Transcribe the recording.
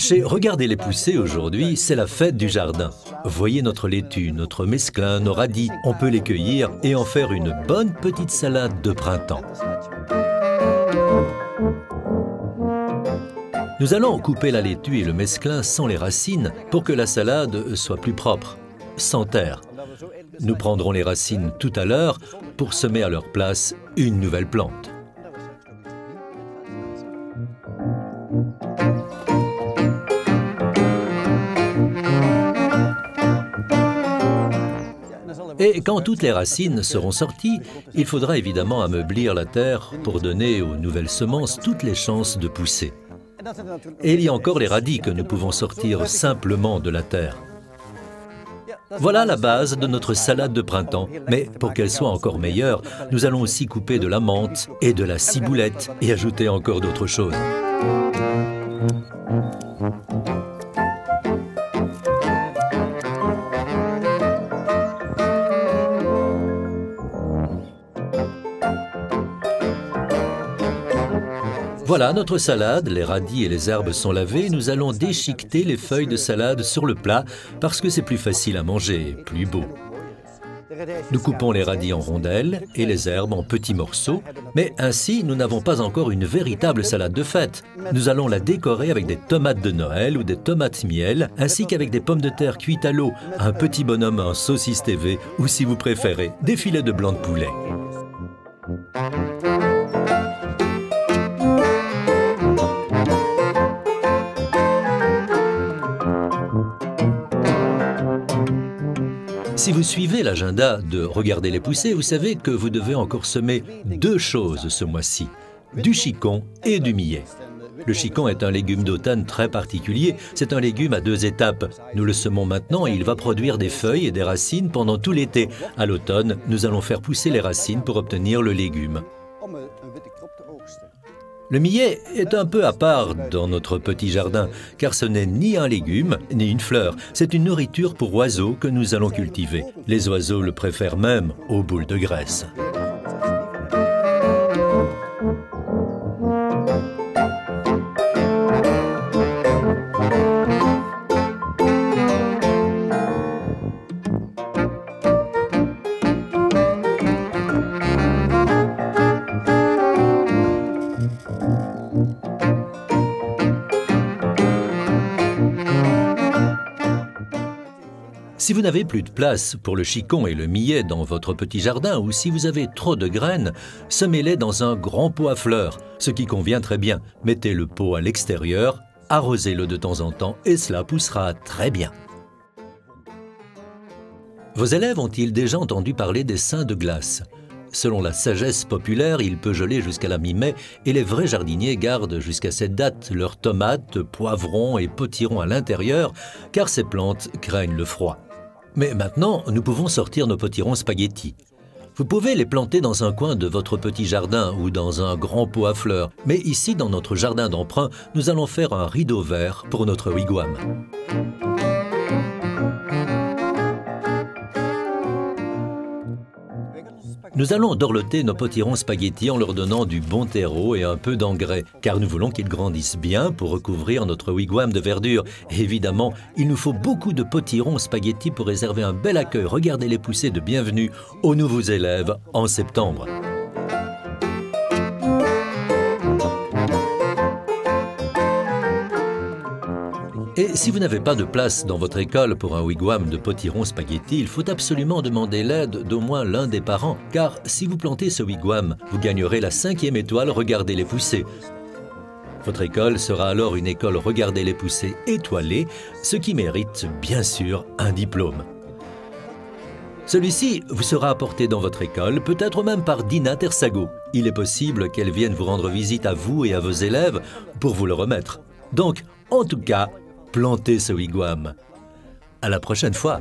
Chez Regardez les pousser aujourd'hui, c'est la fête du jardin. Voyez notre laitue, notre mesclun, nos radis. On peut les cueillir et en faire une bonne petite salade de printemps. Nous allons couper la laitue et le mesclun sans les racines pour que la salade soit plus propre, sans terre. Nous prendrons les racines tout à l'heure pour semer à leur place une nouvelle plante. Et quand toutes les racines seront sorties, il faudra évidemment ameublir la terre pour donner aux nouvelles semences toutes les chances de pousser. Et il y a encore les radis que nous pouvons sortir simplement de la terre. Voilà la base de notre salade de printemps, mais pour qu'elle soit encore meilleure, nous allons aussi couper de la menthe et de la ciboulette et ajouter encore d'autres choses. Voilà notre salade, les radis et les herbes sont lavés. Nous allons déchiqueter les feuilles de salade sur le plat parce que c'est plus facile à manger et plus beau. Nous coupons les radis en rondelles et les herbes en petits morceaux, mais ainsi nous n'avons pas encore une véritable salade de fête. Nous allons la décorer avec des tomates de Noël ou des tomates miel, ainsi qu'avec des pommes de terre cuites à l'eau, un petit bonhomme en saucisse TV ou si vous préférez, des filets de blanc de poulet. Si vous suivez l'agenda de Regardez les pousser, vous savez que vous devez encore semer deux choses ce mois-ci, du chicon et du millet. Le chicon est un légume d'automne très particulier, c'est un légume à deux étapes. Nous le semons maintenant et il va produire des feuilles et des racines pendant tout l'été. À l'automne, nous allons faire pousser les racines pour obtenir le légume. Le millet est un peu à part dans notre petit jardin, car ce n'est ni un légume, ni une fleur. C'est une nourriture pour oiseaux que nous allons cultiver. Les oiseaux le préfèrent même aux boules de graisse. Si vous n'avez plus de place pour le chicon et le millet dans votre petit jardin ou si vous avez trop de graines, semez-les dans un grand pot à fleurs, ce qui convient très bien. Mettez le pot à l'extérieur, arrosez-le de temps en temps et cela poussera très bien. Vos élèves ont-ils déjà entendu parler des saints de glace? Selon la sagesse populaire, il peut geler jusqu'à la mi-mai et les vrais jardiniers gardent jusqu'à cette date leurs tomates, poivrons et potirons à l'intérieur car ces plantes craignent le froid. Mais maintenant, nous pouvons sortir nos potirons spaghettis. Vous pouvez les planter dans un coin de votre petit jardin ou dans un grand pot à fleurs. Mais ici, dans notre jardin d'emprunt, nous allons faire un rideau vert pour notre wigwam. Nous allons dorloter nos potirons spaghettis en leur donnant du bon terreau et un peu d'engrais, car nous voulons qu'ils grandissent bien pour recouvrir notre wigwam de verdure. Et évidemment, il nous faut beaucoup de potirons spaghettis pour réserver un bel accueil. Regardez les pousser de bienvenue aux nouveaux élèves en septembre. Et si vous n'avez pas de place dans votre école pour un wigwam de potirons spaghettis, il faut absolument demander l'aide d'au moins l'un des parents, car si vous plantez ce wigwam, vous gagnerez la 5e étoile Regardez les pousser. Votre école sera alors une école Regardez les pousser étoilée, ce qui mérite bien sûr un diplôme. Celui-ci vous sera apporté dans votre école, peut-être même par Dina Tersago. Il est possible qu'elle vienne vous rendre visite à vous et à vos élèves pour vous le remettre. Donc, en tout cas, plantez ce wigwam. À la prochaine fois.